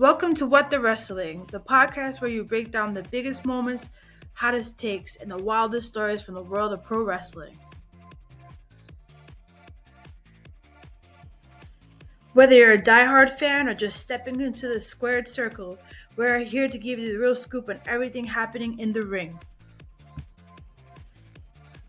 Welcome to What the Wrestling, the podcast where you break down the biggest moments, hottest takes, and the wildest stories from the world of pro wrestling. Whether you're a diehard fan or just stepping into the squared circle, we're here to give you the real scoop on everything happening in the ring.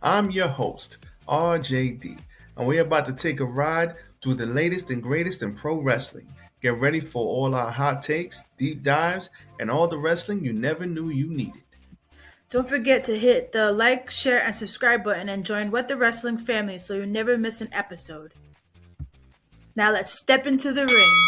I'm your host, RJD, and we're about to take a ride through the latest and greatest in pro wrestling. Get ready for all our hot takes, deep dives, and all the wrestling you never knew you needed. Don't forget to hit the like, share, and subscribe button and join What the Wrestling family so you never miss an episode. Now let's step into the ring.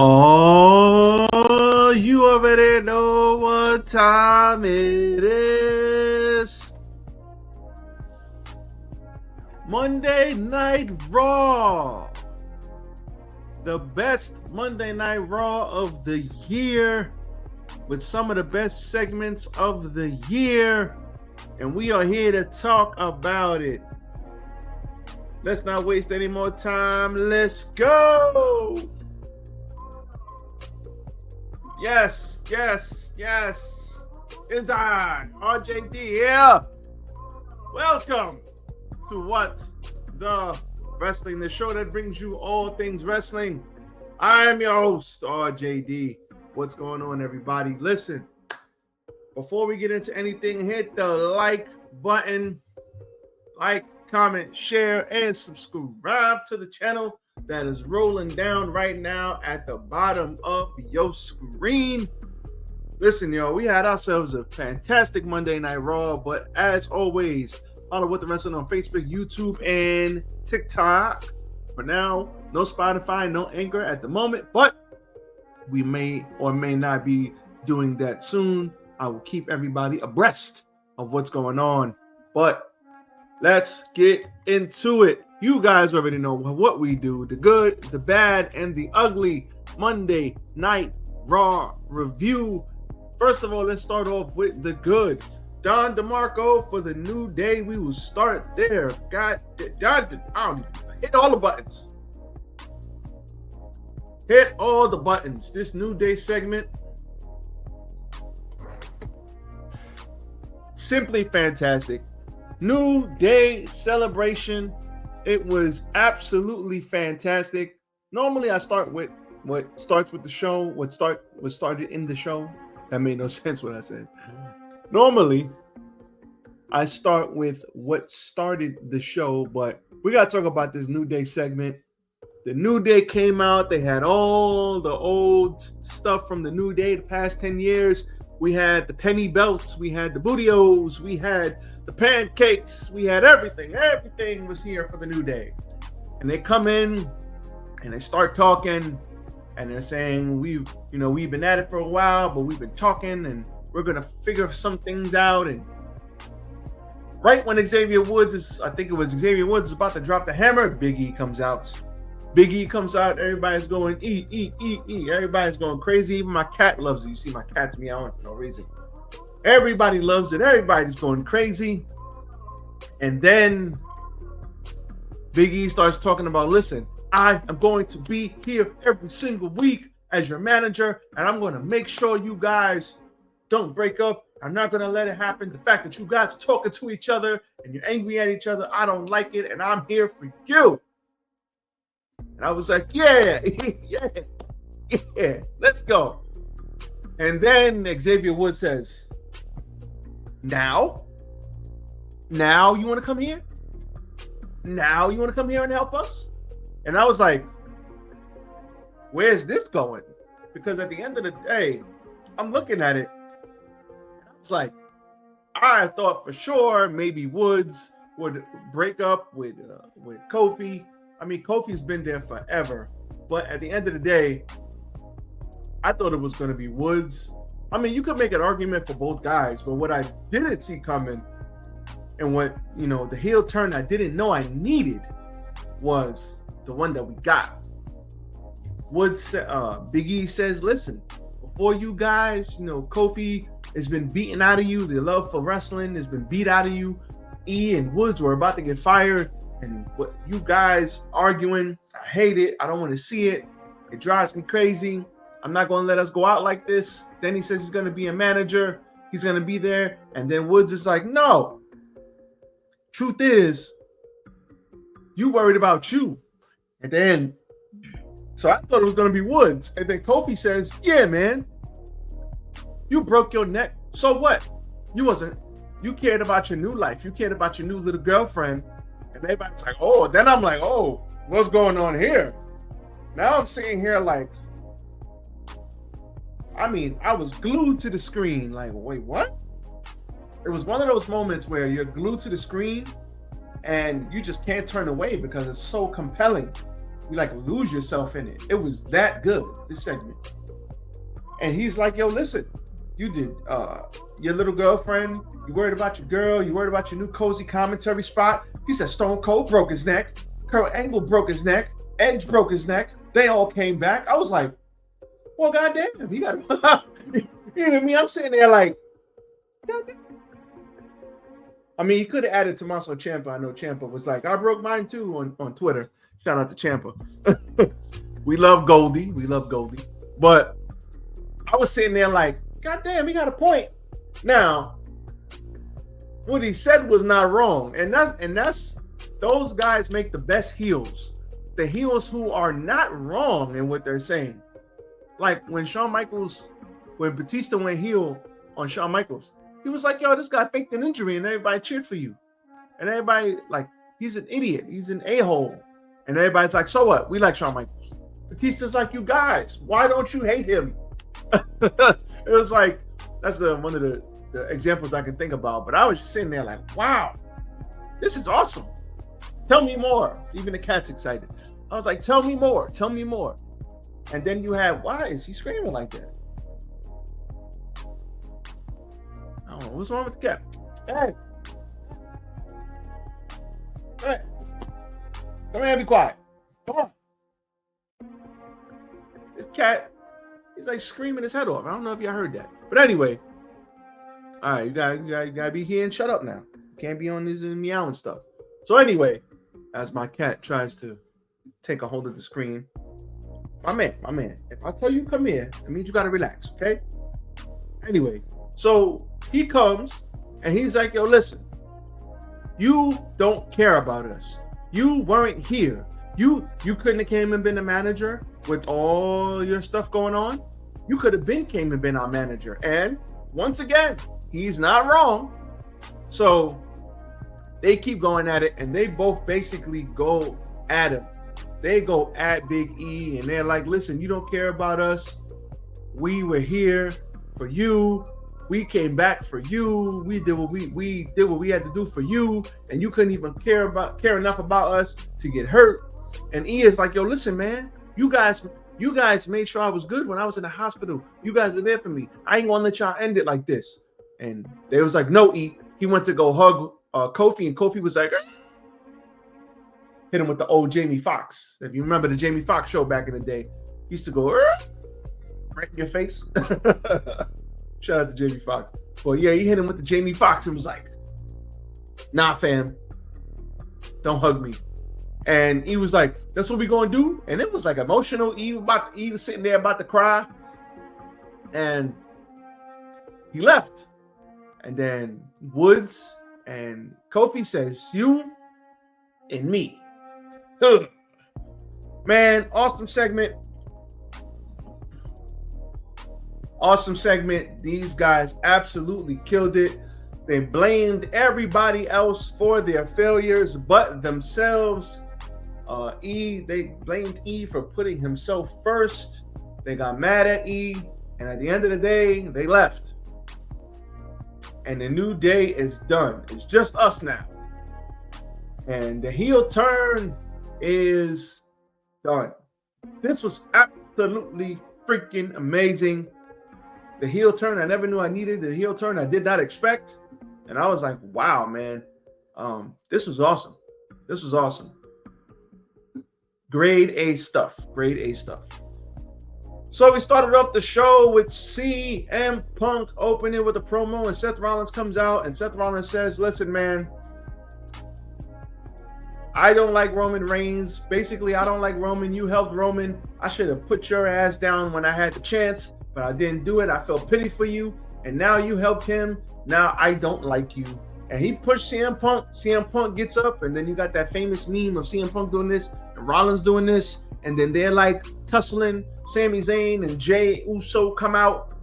Oh, you already know what time it is. Monday Night Raw. The best Monday Night Raw of the year with some of the best segments of the year. And we are here to talk about it. Let's not waste any more time. Let's go. Yes. It's on. RJD here. Welcome to What the Wrestling, the show that brings you all things wrestling. I am your host, RJD. What's going on, everybody? Listen, before we get into anything, hit the like button. Like, comment, share, and subscribe to the channel that is rolling down right now at the bottom of your screen. Listen, y'all, we had ourselves a fantastic Monday Night Raw, but as always, follow What the Wrestling on Facebook, YouTube, and TikTok. For now, no Spodify, no Anchor at the moment, but we may or may not be doing that soon. I will keep everybody abreast of what's going on, but let's get into it. You guys already know what we do. The good, the bad, and the ugly Monday Night Raw review. First of all, let's start off with the good. Don DeMarco for the New Day. We will start there. God, hit all the buttons. Hit all the buttons. This New Day segment, simply fantastic. New Day celebration. It was absolutely fantastic. Normally, I start with what starts with the show, what started in the show. That made no sense what I said. Normally, I start with what started the show, but we got to talk about this New Day segment. The New Day came out. They had all the old stuff from the New Day the past 10 years. We had the penny belts. We had the bootios. We had the pancakes. We had everything. Everything was here for the New Day. And they come in and they start talking and they're saying, we've been at it for a while, but we've been talking and we're going to figure some things out. And right when Xavier Woods is about to drop the hammer, Big E comes out. Everybody's going, eat. Everybody's going crazy. Even my cat loves it. You see my cat's meowing for no reason. Everybody loves it. Everybody's going crazy. And then Big E starts talking about, listen, I am going to be here every single week as your manager, and I'm going to make sure you guys don't break up. I'm not going to let it happen. The fact that you guys are talking to each other and you're angry at each other, I don't like it, and I'm here for you. And I was like, yeah, let's go. And then Xavier Woods says, now you want to come here? Now you want to come here and help us? And I was like, where's this going? Because at the end of the day, I'm looking at it. I was like, I thought for sure maybe Woods would break up with Kofi. I mean, Kofi's been there forever. But at the end of the day, I thought it was going to be Woods. I mean, you could make an argument for both guys, but what I didn't see coming and what, the heel turn I didn't know I needed was the one that we got. Big E says, listen, before you guys, Kofi has been beaten out of you. The love for wrestling has been beat out of you. E and Woods were about to get fired. And what you guys arguing, I hate it. I don't want to see it. It drives me crazy. I'm not going to let us go out like this. Then he says he's going to be a manager. He's going to be there. And then Woods is like, no. Truth is, you worried about you. And then, so I thought it was going to be Woods. And then Kofi says, yeah, man, you broke your neck. So what? You cared about your new life. You cared about your new little girlfriend. And everybody's like, oh, then I'm like, oh, what's going on here? Now I'm sitting here like, I was glued to the screen. Like, wait, what? It was one of those moments where you're glued to the screen and you just can't turn away because it's so compelling. You like lose yourself in it. It was that good, this segment. And he's like, yo, listen, you did your little girlfriend, you worried about your girl, you worried about your new cozy commentary spot. He said Stone Cold broke his neck, Kurt Angle broke his neck, Edge broke his neck. They all came back. I was like, well, goddamn, he got you know what I mean? I'm sitting there like, goddamn. I mean, he could have added Tommaso Ciampa. I know Ciampa was like, I broke mine too on Twitter. Shout out to Ciampa. We love Goldie. But I was sitting there like, goddamn, he got a point. Now, what he said was not wrong. And that's those guys make the best heels. The heels who are not wrong in what they're saying. Like when Batista went heel on Shawn Michaels, he was like, yo, this guy faked an injury and everybody cheered for you. And everybody, like, he's an idiot. He's an a-hole. And everybody's like, so what? We like Shawn Michaels. Batista's like, you guys, why don't you hate him? It was like, that's one of the examples I can think about. But I was just sitting there like, wow, this is awesome. Tell me more. Even the cat's excited. I was like, tell me more. And then you have, why is he screaming like that? I don't know. What's wrong with the cat? Hey. Come here and be quiet. Come on. This cat, he's like screaming his head off. I don't know if y'all heard that. But anyway, all right, you gotta be here and shut up now. You can't be on this meowing stuff. So anyway, as my cat tries to take a hold of the screen, my man, if I tell you come here, it means you gotta relax, okay? Anyway, so he comes and he's like, yo, listen, you don't care about us. You weren't here. You couldn't have came and been a manager with all your stuff going on. You could have came and been our manager. And once again, he's not wrong. So they keep going at it and they both basically go at him. They go at Big E and they're like, listen, you don't care about us. We were here for you. We came back for you. We did what we had to do for you, and you couldn't even care enough about us to get hurt. And E is like, yo, listen, man, you guys made sure I was good when I was in the hospital. You guys were there for me. I ain't gonna let y'all end it like this. And they was like, no, E. He went to go hug Kofi, and Kofi was like, hit him with the old Jamie Foxx. If you remember the Jamie Foxx show back in the day, he used to go right in your face. Shout out to Jamie Foxx. But yeah, he hit him with the Jamie Foxx and was like, nah, fam, don't hug me. And he was like, that's what we gonna do? And it was like emotional. He was sitting there about to cry. And he left. And then Woods and Kofi says, you and me. Man, awesome segment. Awesome segment. These guys absolutely killed it. They blamed everybody else for their failures but themselves. They blamed E for putting himself first. They got mad at E, and at the end of the day, they left. And the new day is done. It's just us now. And the heel turn is done. This was absolutely freaking amazing. The heel turn I never knew I needed. The heel turn I did not expect. And I was like, wow, man. This was awesome. This was awesome. Grade A stuff. Grade A stuff. So we started off the show with CM Punk opening with a promo, and Seth Rollins comes out, and Seth Rollins says, listen, man, I don't like Roman Reigns. Basically, I don't like Roman. You helped Roman. I should have put your ass down when I had the chance, but I didn't do it. I felt pity for you, and now you helped him. Now I don't like you. And he pushed CM Punk. CM Punk gets up, and then you got that famous meme of CM Punk doing this and Rollins doing this, and then they're like tussling. Sami Zayn and Jay Uso come out,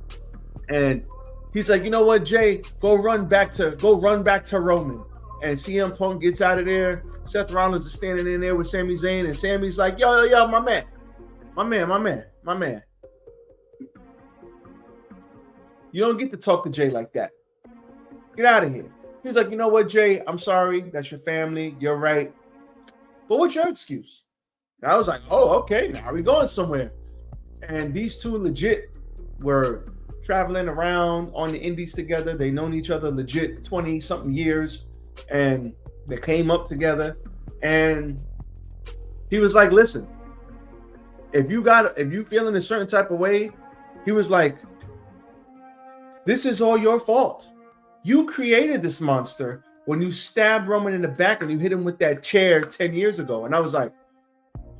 and he's like, you know what, Jay, go run back to Roman. And CM Punk gets out of there. Seth Rollins is standing in there with Sami Zayn, and Sami's like, yo, my man. You don't get to talk to Jay like that. Get out of here. He's like, you know what, Jay, I'm sorry. That's your family. You're right. But what's your excuse? And I was like, oh, okay, now we going somewhere. And these two legit were traveling around on the indies together. They known each other legit 20-something years. And they came up together. And he was like, listen, if you feeling a certain type of way, he was like, this is all your fault. You created this monster when you stabbed Roman in the back and you hit him with that chair 10 years ago. And I was like,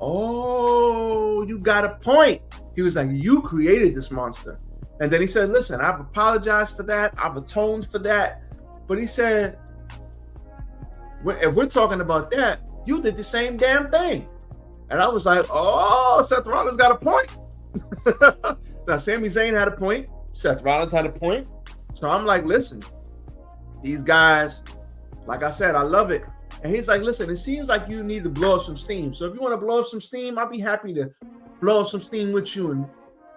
oh, you got a point. He was like, you created this monster. And then he said, listen, I've apologized for that. I've atoned for that. But he said, if we're talking about that, you did the same damn thing. And I was like, oh, Seth Rollins got a point. Now, Sami Zayn had a point. Seth Rollins had a point. So I'm like, listen, these guys, like I said, I love it. And he's like, listen, it seems like you need to blow up some steam. So if you want to blow up some steam, I'll be happy to blow up some steam with you and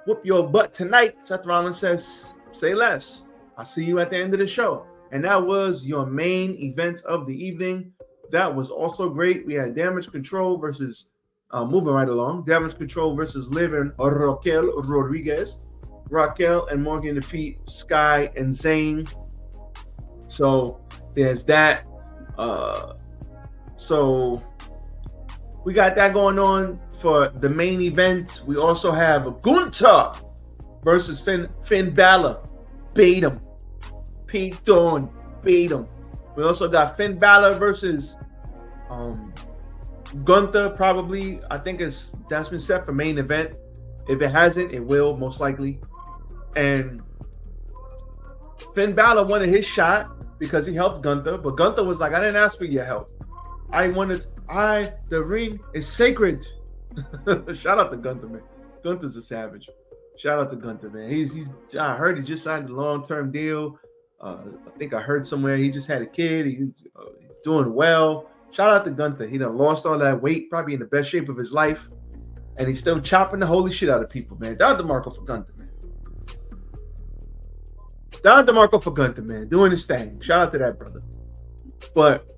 whoop your butt tonight. Seth Rollins says, say less. I'll see you at the end of the show. And that was your main event of the evening. That was also great. We had Damage Control versus, moving right along, Damage Control versus Liv and Raquel Rodriguez. Raquel and Morgan defeat Sky and Zayn. So there's that. So we got that going on for the main event. We also have Gunther versus Finn Balor. Beat him. Pete Dunne. Beat him. We also got Finn Balor versus Gunther. Probably, I think that's been set for main event. If it hasn't, it will most likely. And Finn Balor wanted his shot because he helped Gunther, but Gunther was like, I didn't ask for your help. The ring is sacred. Shout out to Gunther, man. Gunther's a savage. Shout out to Gunther, man. I heard he just signed a long-term deal. I think I heard somewhere he just had a kid. He's doing well. Shout out to Gunther. He done lost all that weight, probably in the best shape of his life. And he's still chopping the holy shit out of people, man. Don DeMarco for Gunther, man. Don DeMarco for Gunther, man. Doing his thing. Shout out to that brother. But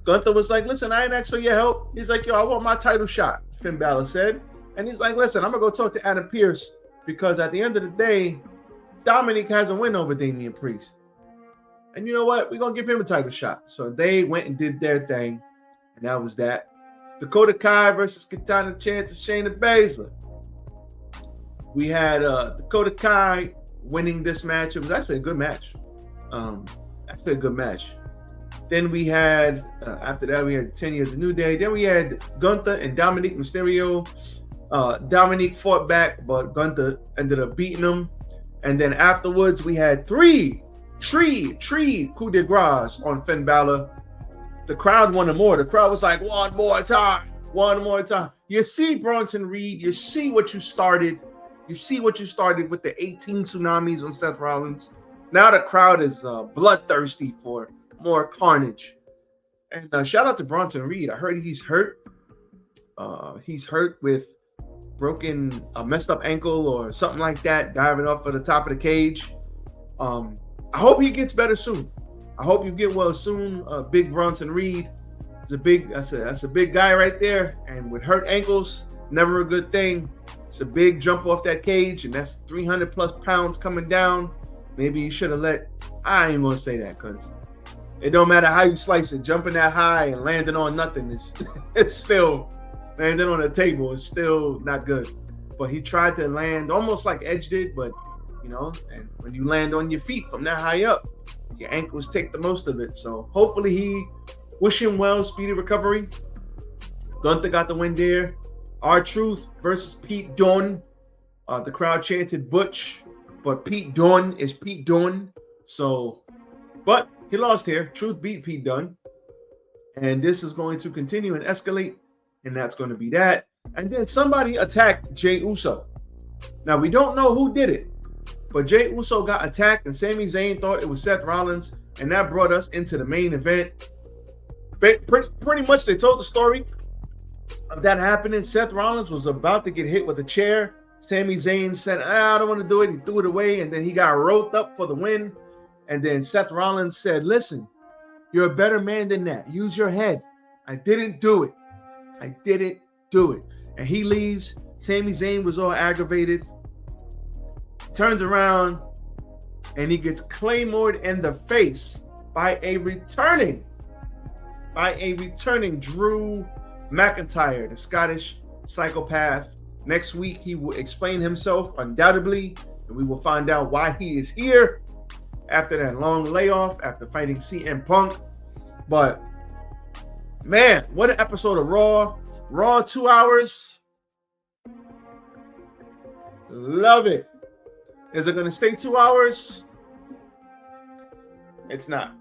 Gunther was like, listen, I ain't asked for your help. He's like, yo, I want my title shot, Finn Balor said. And he's like, listen, I'm going to go talk to Adam Pearce because at the end of the day, Dominic has a win over Damian Priest. And you know what? We're going to give him a title shot. So they went and did their thing. And that was that. Dakota Kai versus Katana Chance and Shayna Baszler. We had Dakota Kai winning this match. It was actually a good match. Then we had, after that, we had 10 Years of New Day. Then we had Gunther and Dominic Mysterio. Dominic fought back, but Gunther ended up beating him. And then afterwards, we had three coup de grace on Finn Balor. The crowd wanted more. The crowd was like, one more time. You see, Bronson Reed, you see what you started. You see what you started with the 18 tsunamis on Seth Rollins. Now the crowd is bloodthirsty for more carnage. And shout out to Bronson Reed. I heard he's hurt. He's hurt with a messed up ankle or something like that, diving off of the top of the cage. I hope he gets better soon. I hope you get well soon, big Bronson Reed. That's a big guy right there. And with hurt ankles, never a good thing. It's a big jump off that cage, and that's 300 plus pounds coming down. Maybe you should have I ain't gonna say that because it don't matter how you slice it. Jumping that high and landing on nothing it's still landing on the table. It's still not good. but he tried to land almost like Edge did, but you know, and when you land on your feet from that high up, your ankles take the most of it. So hopefully he wish him well, speedy recovery. Gunther got the win there. R-Truth versus Pete Dunne. The crowd chanted Butch, but Pete Dunne is Pete Dunne. So, but he lost here. Truth beat Pete Dunne. And this is going to continue and escalate. And that's going to be that. And then somebody attacked Jey Uso. Now, we don't know who did it, but Jey Uso got attacked, and Sami Zayn thought it was Seth Rollins, and that brought us into the main event. Pretty much, they told the story of that happening. Seth Rollins was about to get hit with a chair. Sami Zayn said, I don't want to do it. He threw it away, and then he got roped up for the win. And then Seth Rollins said, listen, you're a better man than that. Use your head. I didn't do it. I didn't do it. And he leaves. Sami Zayn was all aggravated. Turns around, and he gets claymored in the face by a returning Drew McIntyre, the Scottish psychopath. Next week, he will explain himself undoubtedly, and we will find out why he is here after that long layoff, after fighting CM Punk. But, man, what an episode of Raw. Raw 2 hours. Love it. Is it going to stay 2 hours? It's not.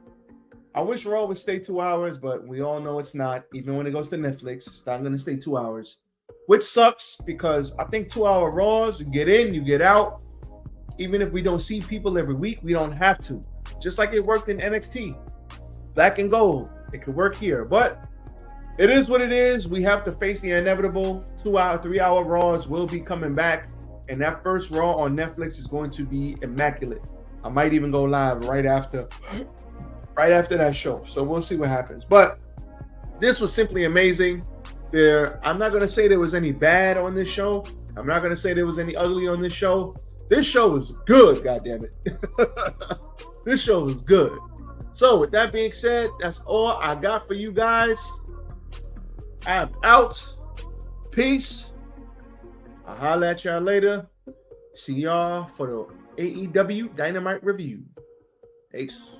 I wish Raw would stay 2 hours, but we all know it's not. Even when it goes to Netflix, it's not going to stay 2 hours. Which sucks because I think 2 hour Raws, you get in, you get out. Even if we don't see people every week, we don't have to. Just like it worked in NXT. Black and gold. It could work here. But it is what it is. We have to face the inevitable. 2 hour, 3 hour Raws will be coming back. And that first Raw on Netflix is going to be immaculate. I might even go live right after that show. So we'll see what happens. But this was simply amazing. I'm not going to say there was any bad on this show. I'm not going to say there was any ugly on this show. This show was good, goddammit. This show was good. So with that being said, that's all I got for you guys. I'm out. Peace. I'll holler at y'all later. See y'all for the AEW Dynamite review. Peace.